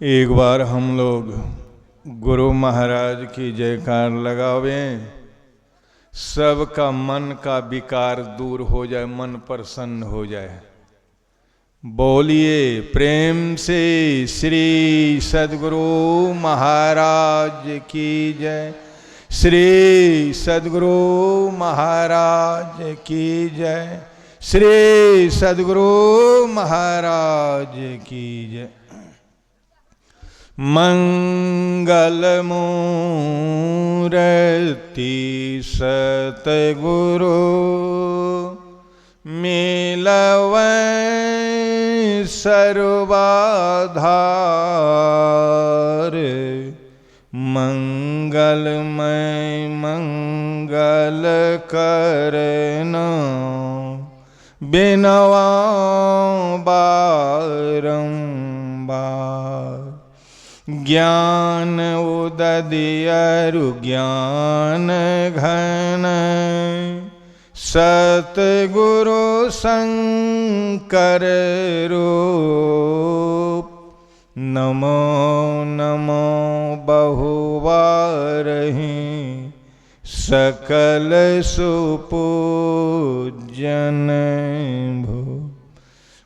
एक बार हम लोग गुरु महाराज की जयकार लगावें, सबका मन का विकार दूर हो जाए, मन प्रसन्न हो जाए। बोलिए प्रेम से श्री सद्गुरु महाराज की जय। श्री सद्गुरु महाराज की जय। श्री सद्गुरु महाराज की जय। मंगल मूर्ति सतगुरु मिलवै सर्वाधार। मंगलमय मंगल करना बिनवा बारंबार। ज्ञान उदयरु ज्ञान घन सतगुरु शंकर रूप। नमो नमो बहुवारहि सकल सुपूजन भो।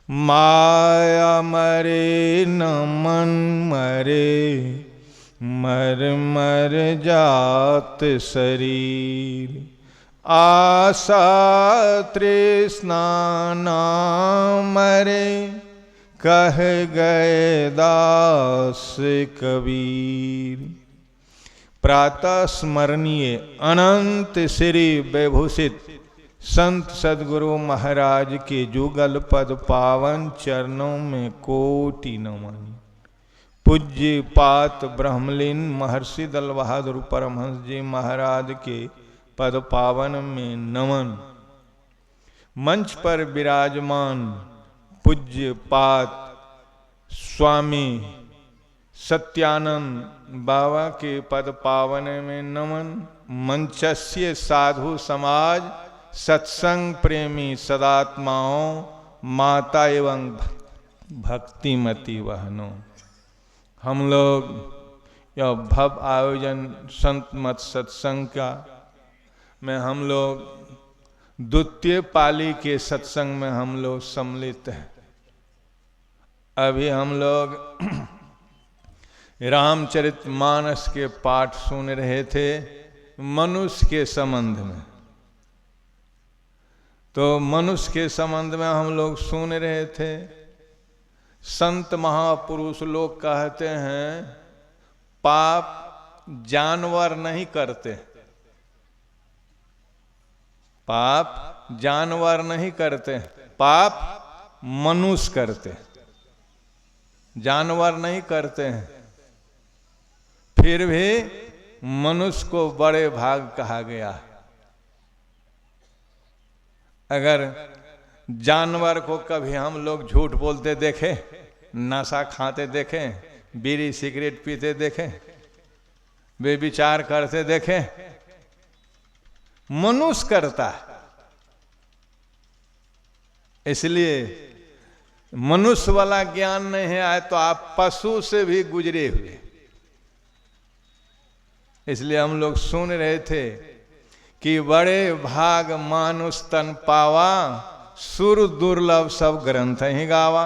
माया मरे न मन मरे, मर मर जात शरीर। आशा तृष्णा न मरे, कह गए दास कबीर। प्रातः स्मरणीय अनंत श्री विभूषित संत सद्गुरु महाराज के जुगल पद पावन चरणों में कोटि नमन। पूज्य पात ब्रह्मलीन महर्षि दल बहादुर परमहंस जी महाराज के पद पावन में नमन। मंच पर विराजमान पूज्य पात स्वामी सत्यानंद बाबा के पद पावन में नमन। मंचस्य साधु समाज सत्संग प्रेमी सदात्माओं, माता एवं भक्तिमती बहनों, हम लोग यह भव आयोजन संत मत सत्संग का में हम लोग द्वितीय पाली के सत्संग में हम लोग सम्मिलित हैं। अभी हम लोग रामचरितमानस के पाठ सुन रहे थे मनुष्य के संबंध में। तो मनुष्य के संबंध में हम लोग सुन रहे थे। संत महापुरुष लोग कहते हैं पाप जानवर नहीं करते, पाप जानवर नहीं करते, पाप मनुष्य करते, जानवर नहीं करते हैं। फिर भी मनुष्य को बड़े भाग कहा गया है। अगर जानवर को कभी हम लोग झूठ बोलते देखें, नशा खाते देखें, बीड़ी सिगरेट पीते देखें, बेविचार करते देखें, मनुष्य करता है। इसलिए मनुष्य वाला ज्ञान नहीं है तो आप पशु से भी गुजरे हुए। इसलिए हम लोग सुन रहे थे कि बड़े भाग मानुष तन पावा, सुर दुर्लभ सब ग्रंथ ही गावा।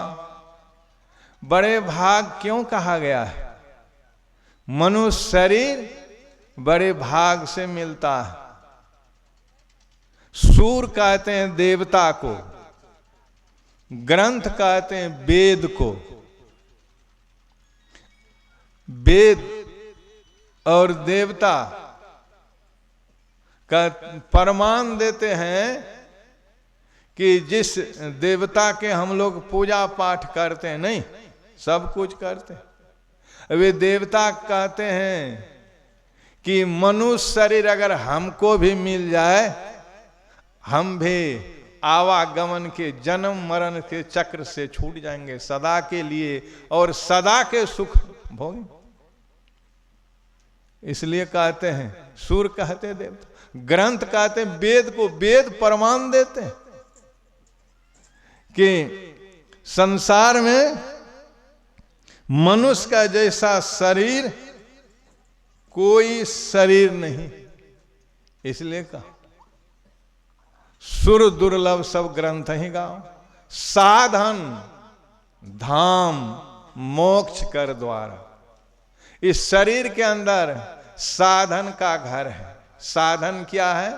बड़े भाग क्यों कहा गया है? मनुष्य शरीर बड़े भाग से मिलता है। सूर कहते हैं देवता को, ग्रंथ कहते हैं वेद को। वेद और देवता का प्रमाण देते हैं कि जिस देवता के हम लोग पूजा पाठ करते हैं, नहीं सब कुछ करते हैं, वे देवता कहते हैं कि मनुष्य शरीर अगर हमको भी मिल जाए, हम भी आवागमन के जन्म मरण के चक्र से छूट जाएंगे सदा के लिए और सदा के सुख भोगेंगे। इसलिए कहते हैं सूर कहते हैं देवता, ग्रंथ कहते हैं वेद को। वेद प्रमाण देते हैं कि संसार में मनुष्य का जैसा शरीर कोई शरीर नहीं, इसलिए कहा सुर दुर्लभ सब ग्रंथ ही गाओ, साधन धाम मोक्ष कर द्वारा। इस शरीर के अंदर साधन का घर है। साधन क्या है?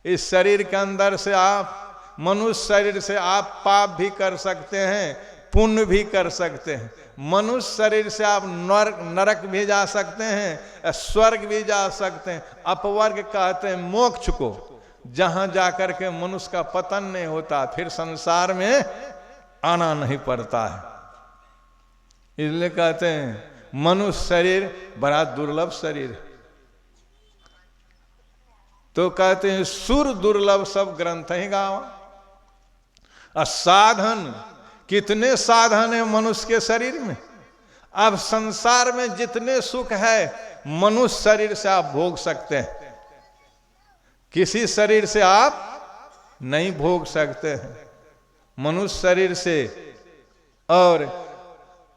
इस शरीर के अंदर से आप, मनुष्य शरीर से आप पाप भी कर सकते हैं, पुण्य भी कर सकते हैं। मनुष्य शरीर से आप नरक भी जा सकते हैं, स्वर्ग भी जा सकते हैं। अपवर्ग कहते हैं मोक्ष को, जहां जाकर के मनुष्य का पतन नहीं होता, फिर संसार में आना नहीं पड़ता है। इसलिए कहते हैं मनुष्य शरीर बड़ा दुर्लभ शरीर है। तो कहते हैं सुर दुर्लभ सब ग्रंथ ही गाओ। साधन, कितने साधन है मनुष्य के शरीर में। अब संसार में जितने सुख है मनुष्य शरीर से आप भोग सकते हैं, किसी शरीर से आप नहीं भोग सकते हैं। मनुष्य शरीर से, और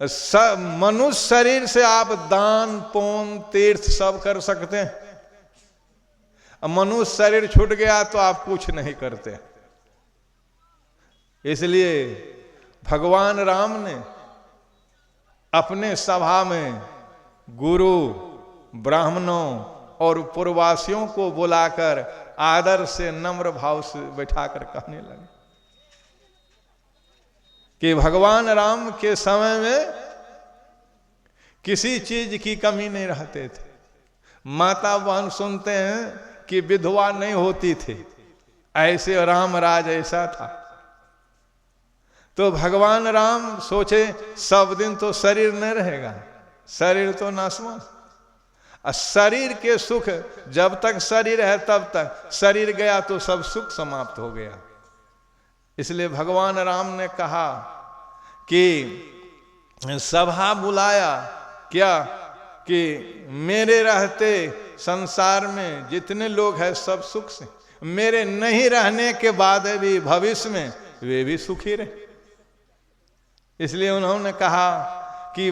मनुष्य शरीर से आप दान पुण्य तीर्थ सब कर सकते हैं। अब मनुष्य शरीर छूट गया तो आप कुछ नहीं करते। इसलिए भगवान राम ने अपने सभा में गुरु, ब्राह्मणों और पूर्ववासियों को बुलाकर आदर से, नम्र भाव से बैठाकर कहने लगे कि भगवान राम के समय में किसी चीज की कमी नहीं रहते थे। माता बहन सुनते हैं कि विधवा नहीं होती थी, ऐसे राम राज ऐसा था। तो भगवान राम सोचे सब दिन तो शरीर नहीं रहेगा, शरीर तो नाशवान। शरीर के सुख, जब तक शरीर है तब तक, शरीर गया तो सब सुख समाप्त हो गया। इसलिए भगवान राम ने कहा कि सभा बुलाया, क्या कि मेरे रहते संसार में जितने लोग हैं सब सुख से, मेरे नहीं रहने के बाद भी भविष्य में वे भी सुखी रहे। इसलिए उन्होंने कहा कि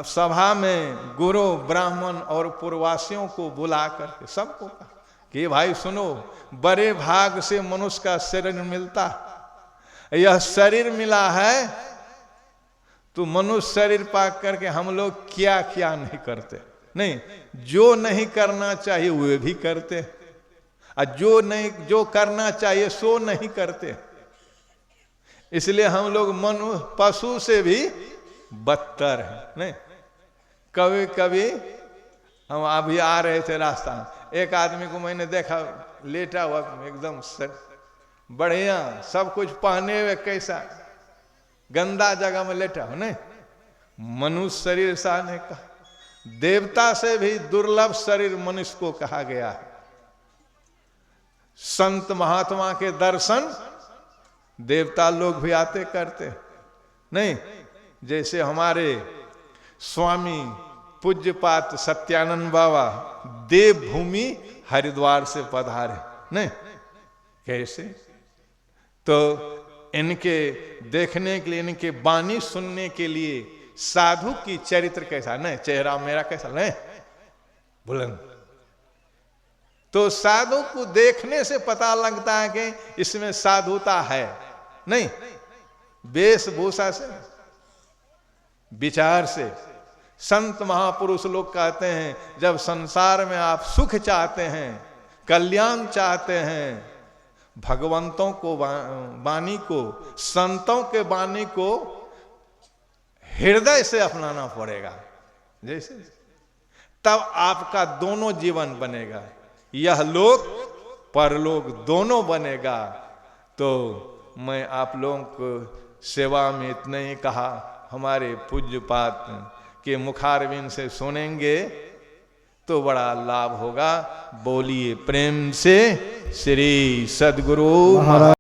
सभा में गुरु, ब्राह्मण और पूर्ववासियों को बुलाकर सबको कहा कि भाई सुनो, बड़े भाग से मनुष्य का शरीर मिलता, यह शरीर मिला है तो मनुष्य शरीर पा करके हम लोग क्या क्या नहीं करते। नहीं, जो नहीं करना चाहिए वे भी करते, और जो करना चाहिए सो नहीं करते। इसलिए हम लोग पशु से भी बदतर है। नहीं, कभी कभी हम अभी आ रहे थे रास्ता में, एक आदमी को मैंने देखा लेटा हुआ एकदम बढ़िया सब कुछ पहने हुए, कैसा गंदा जगह में लेटा हो। नहीं, मनुष्य शरीर सा ने कहा, देवता से भी दुर्लभ शरीर मनुष्य को कहा गया है। संत महात्मा के दर्शन देवता लोग भी आते करते नहीं। जैसे हमारे स्वामी पूज्यपात सत्यानंद बाबा देवभूमि हरिद्वार से पधारे। नहीं, कैसे? तो इनके देखने के लिए, इनके वाणी सुनने के लिए साधु की चरित्र कैसा, नहीं चेहरा मेरा कैसा, नहीं बुलंद। तो साधु को देखने से पता लगता है कि इसमें साधुता है। नहीं, वेशभूषा से, विचार से। संत महापुरुष लोग कहते हैं जब संसार में आप सुख चाहते हैं, कल्याण चाहते हैं, भगवंतों को वाणी को, संतों के वाणी को हृदय से अपनाना पड़ेगा। जैसे तब आपका दोनों जीवन बनेगा, यह लोक परलोक दोनों बनेगा। तो मैं आप लोगों को सेवा में इतना ही कहा, हमारे पूज्यपात के मुखारविंद से सुनेंगे तो बड़ा लाभ होगा। बोलिए प्रेम से श्री सद्गुरु महाराज।